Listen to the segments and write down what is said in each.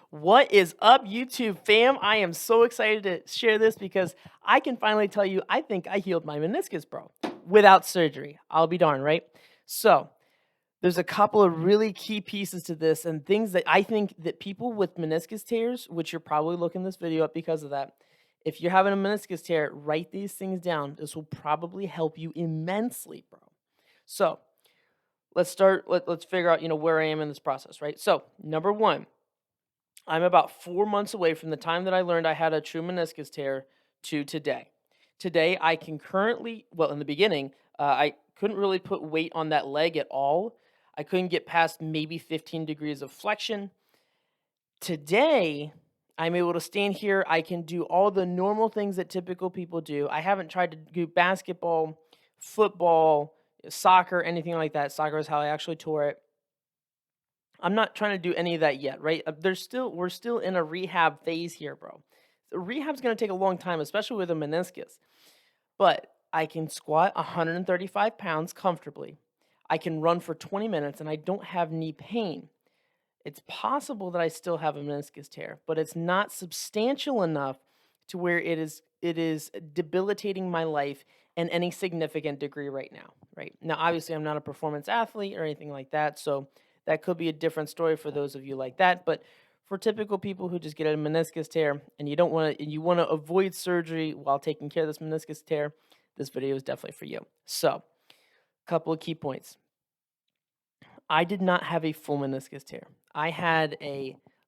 What is up, YouTube fam? I am so excited to share this because I can finally tell you I think I healed my meniscus, bro, without surgery. I'll be darned, right? So, there's a couple of really key pieces to this and things that I think that people with meniscus tears, which you're probably looking this video up because of that, if you're having a meniscus tear, write these things down. This will probably help you immensely, bro. So, let's start let's figure out, where I am in this process, right? So, number 1, I'm about 4 months away from the time that I learned I had a true meniscus tear to today. Today, I can currently, well, in the beginning, I couldn't really put weight on that leg at all. I couldn't get past maybe 15 degrees of flexion. Today, I'm able to stand here. I can do all the normal things that typical people do. I haven't tried to do basketball, football, soccer, anything like that. Soccer is how I actually tore it. I'm not trying to do any of that yet, right? We're still in a rehab phase here, bro. Rehab's going to take a long time, especially with a meniscus. But I can squat 135 pounds comfortably. I can run for 20 minutes and I don't have knee pain. It's possible that I still have a meniscus tear, but it's not substantial enough to where it is debilitating my life in any significant degree right now, right? Now, obviously, I'm not a performance athlete or anything like that, so that could be a different story for those of you like that, but for typical people who just get a meniscus tear and you want to avoid surgery while taking care of this meniscus tear, this video is definitely for you. So, a couple of key points. I did not have a full meniscus tear. I had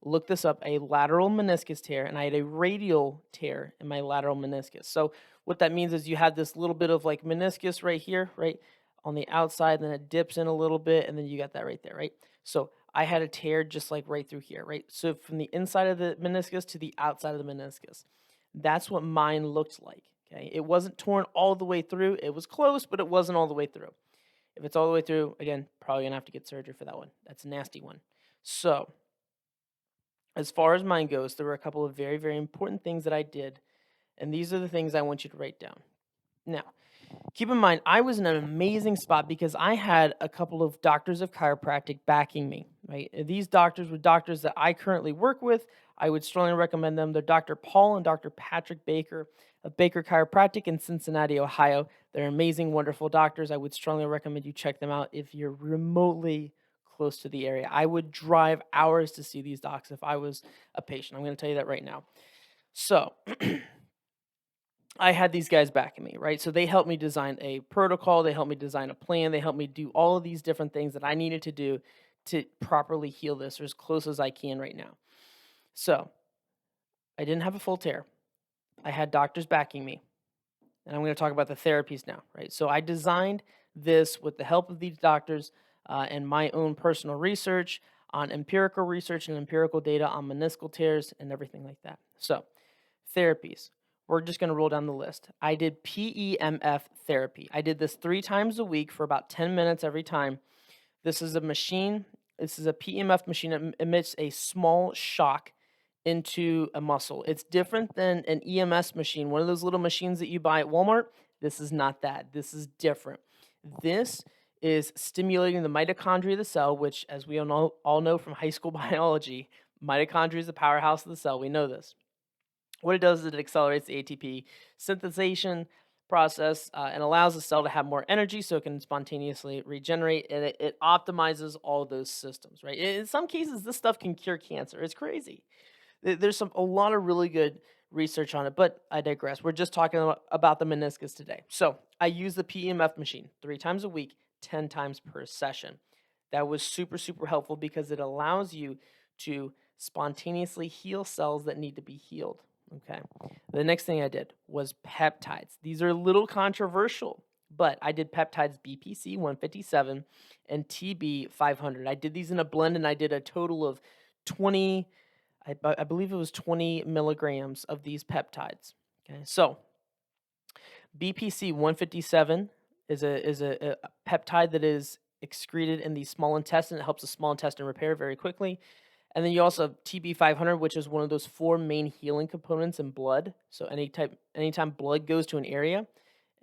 look this up, a lateral meniscus tear, and I had a radial tear in my lateral meniscus. So what that means is you have this little bit of like meniscus right here, right on the outside, then it dips in a little bit, and then you got that right there, right? So I had a tear just like right through here, right? So from the inside of the meniscus to the outside of the meniscus. That's what mine looked like, okay? It wasn't torn all the way through. It was close, but it wasn't all the way through. If it's all the way through, again, probably gonna have to get surgery for that one. That's a nasty one. So, as far as mine goes, there were a couple of very, very important things that I did, and these are the things I want you to write down. Now, keep in mind, I was in an amazing spot because I had a couple of doctors of chiropractic backing me, right? These doctors were doctors that I currently work with. I would strongly recommend them. They're Dr. Paul and Dr. Patrick Baker of Baker Chiropractic in Cincinnati, Ohio. They're amazing, wonderful doctors. I would strongly recommend you check them out if you're remotely close to the area. I would drive hours to see these docs if I was a patient. I'm going to tell you that right now. So, I had these guys backing me, right? So they helped me design a protocol, they helped me design a plan, they helped me do all of these different things that I needed to do to properly heal this or as close as I can right now. So I didn't have a full tear. I had doctors backing me. And I'm going to talk about the therapies now, right? So I designed this with the help of these doctors and my own personal research on empirical research and empirical data on meniscal tears and everything like that. So, therapies. We're just going to roll down the list. I did PEMF therapy. I did this 3 times a week for about 10 minutes every time. This is a machine. This is a PEMF machine that emits a small shock into a muscle. It's different than an EMS machine, one of those little machines that you buy at Walmart. This is not that. This is different. This is stimulating the mitochondria of the cell, which, as we all know from high school biology, mitochondria is the powerhouse of the cell. We know this. What it does is it accelerates the ATP synthesization process and allows the cell to have more energy so it can spontaneously regenerate, and it optimizes all those systems, right? In some cases, this stuff can cure cancer. It's crazy. There's a lot of really good research on it, but I digress. We're just talking about the meniscus today. So I use the PEMF machine 3 times a week, 10 times per session. That was super, super helpful because it allows you to spontaneously heal cells that need to be healed. Okay. The next thing I did was peptides. These are a little controversial, but I did peptides BPC 157 and TB 500. I did these in a blend and I did a total of 20, I believe it was 20 milligrams of these peptides. Okay. So BPC 157 is a peptide that is excreted in the small intestine. It helps the small intestine repair very quickly. And then you also have TB500, which is one of those 4 main healing components in blood. So anytime blood goes to an area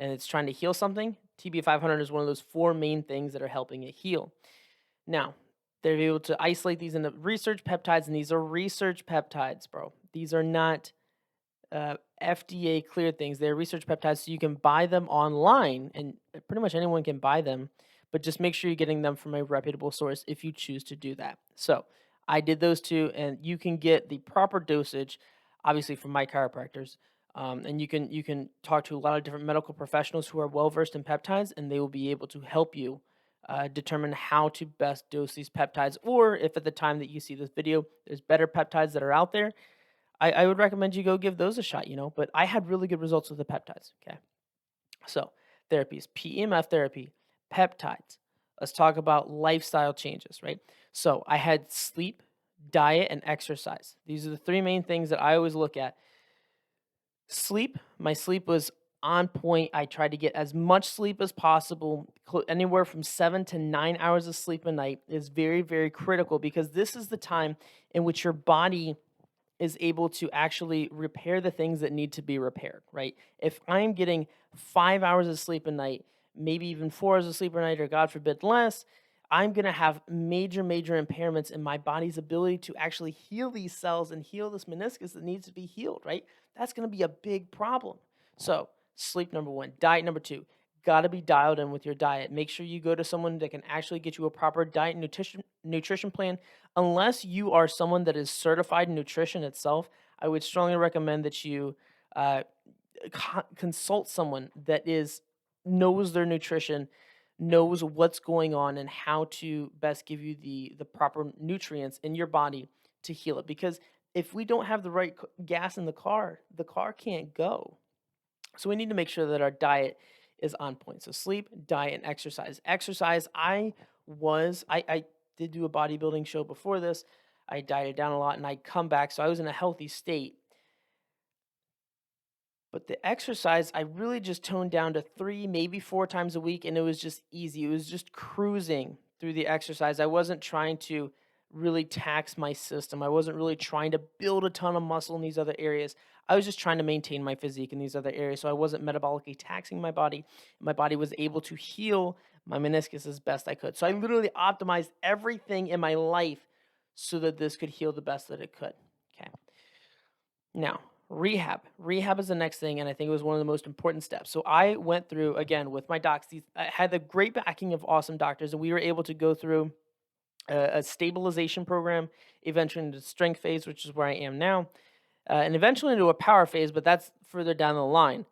and it's trying to heal something, TB500 is one of those 4 main things that are helping it heal. Now, They're able to isolate these into research peptides, and these are research peptides, bro. These are not FDA cleared things. They're research peptides, so you can buy them online, and pretty much anyone can buy them. But just make sure you're getting them from a reputable source if you choose to do that. So I did those two, and you can get the proper dosage, obviously from my chiropractors. And you can talk to a lot of different medical professionals who are well versed in peptides, and they will be able to help you determine how to best dose these peptides. Or if at the time that you see this video, there's better peptides that are out there, I would recommend you go give those a shot, but I had really good results with the peptides. Okay. So, therapies, PEMF therapy, peptides. Let's talk about lifestyle changes, right? So, I had sleep, diet, and exercise. These are the three main things that I always look at. Sleep, my sleep was on point. I tried to get as much sleep as possible. Anywhere from 7 to 9 hours of sleep a night is very, very critical because this is the time in which your body is able to actually repair the things that need to be repaired, right? If I'm getting 5 hours of sleep a night, maybe even 4 hours of sleep a night, or God forbid less, I'm going to have major, major impairments in my body's ability to actually heal these cells and heal this meniscus that needs to be healed, right? That's going to be a big problem. So, sleep number one, diet number two. Got to be dialed in with your diet. Make sure you go to someone that can actually get you a proper diet and nutrition plan. Unless you are someone that is certified in nutrition itself, I would strongly recommend that you uh, consult someone that knows their nutrition, knows what's going on, and how to best give you the proper nutrients in your body to heal it. Because if we don't have the right gas in the car can't go. So we need to make sure that our diet is on point. So sleep, diet, and exercise. Exercise, I did do a bodybuilding show before this. I dieted down a lot and I come back. So I was in a healthy state. But the exercise, I really just toned down to 3, maybe 4 times a week, and it was just easy. It was just cruising through the exercise. I wasn't trying to really tax my system. I wasn't really trying to build a ton of muscle in these other areas. I was just trying to maintain my physique in these other areas. So I wasn't metabolically taxing my body. My body was able to heal my meniscus as best I could. So I literally optimized everything in my life so that this could heal the best that it could. Okay. Now, rehab. Rehab is the next thing, and I think it was one of the most important steps. So I went through, again, with my docs. I had the great backing of awesome doctors, and we were able to go through a stabilization program, eventually into strength phase, which is where I am now, and eventually into a power phase, but that's further down the line.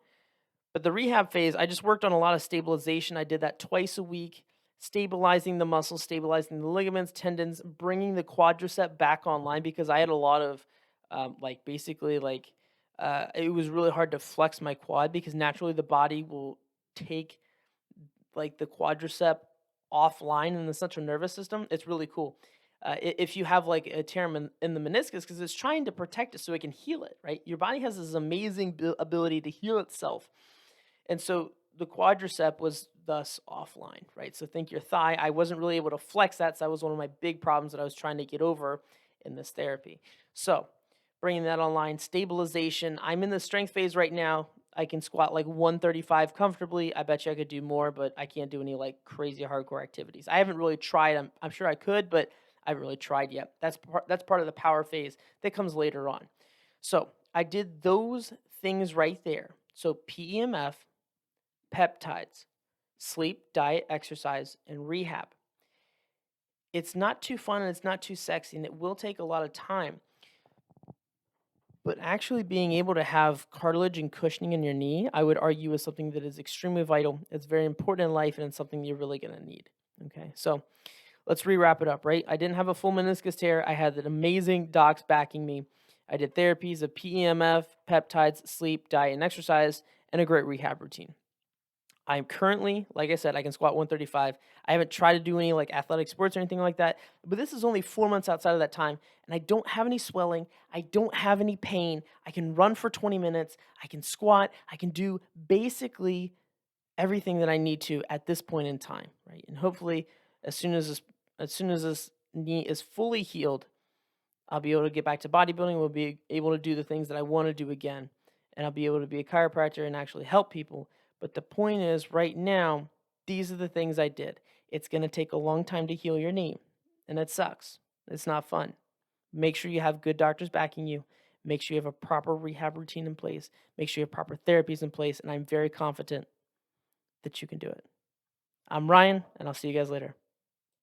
But the rehab phase, I just worked on a lot of stabilization. I did that twice a week, stabilizing the muscles, stabilizing the ligaments, tendons, bringing the quadricep back online because I had a lot of, it was really hard to flex my quad because naturally the body will take the quadricep offline in the central nervous system. It's really cool. If you have like a tear in the meniscus, because it's trying to protect it so it can heal it, right? Your body has this amazing ability to heal itself. And so the quadricep was thus offline, right? So think your thigh. I wasn't really able to flex that. So that was one of my big problems that I was trying to get over in this therapy. So bringing that online, stabilization. I'm in the strength phase right now. I can squat like 135 comfortably. I bet you I could do more, but I can't do any like crazy hardcore activities. I haven't really tried. I'm sure I could, but I haven't really tried yet. That's part of the power phase that comes later on. So I did those things right there. So PEMF, peptides, sleep, diet, exercise, and rehab. It's not too fun and it's not too sexy, and it will take a lot of time. But actually being able to have cartilage and cushioning in your knee, I would argue is something that is extremely vital. It's very important in life, and it's something you're really going to need. Okay, so let's re-wrap it up, right? I didn't have a full meniscus tear. I had an amazing docs backing me. I did therapies of PEMF, peptides, sleep, diet, and exercise, and a great rehab routine. I'm currently, like I said, I can squat 135. I haven't tried to do any like athletic sports or anything like that, but this is only 4 months outside of that time, and I don't have any swelling. I don't have any pain. I can run for 20 minutes. I can squat. I can do basically everything that I need to at this point in time, right? And hopefully, as soon as this knee is fully healed, I'll be able to get back to bodybuilding. We'll be able to do the things that I want to do again, and I'll be able to be a chiropractor and actually help people. But the point is, right now, these are the things I did. It's going to take a long time to heal your knee. and it sucks. It's not fun. Make sure you have good doctors backing you. Make sure you have a proper rehab routine in place. Make sure you have proper therapies in place. And I'm very confident that you can do it. I'm Ryan, and I'll see you guys later.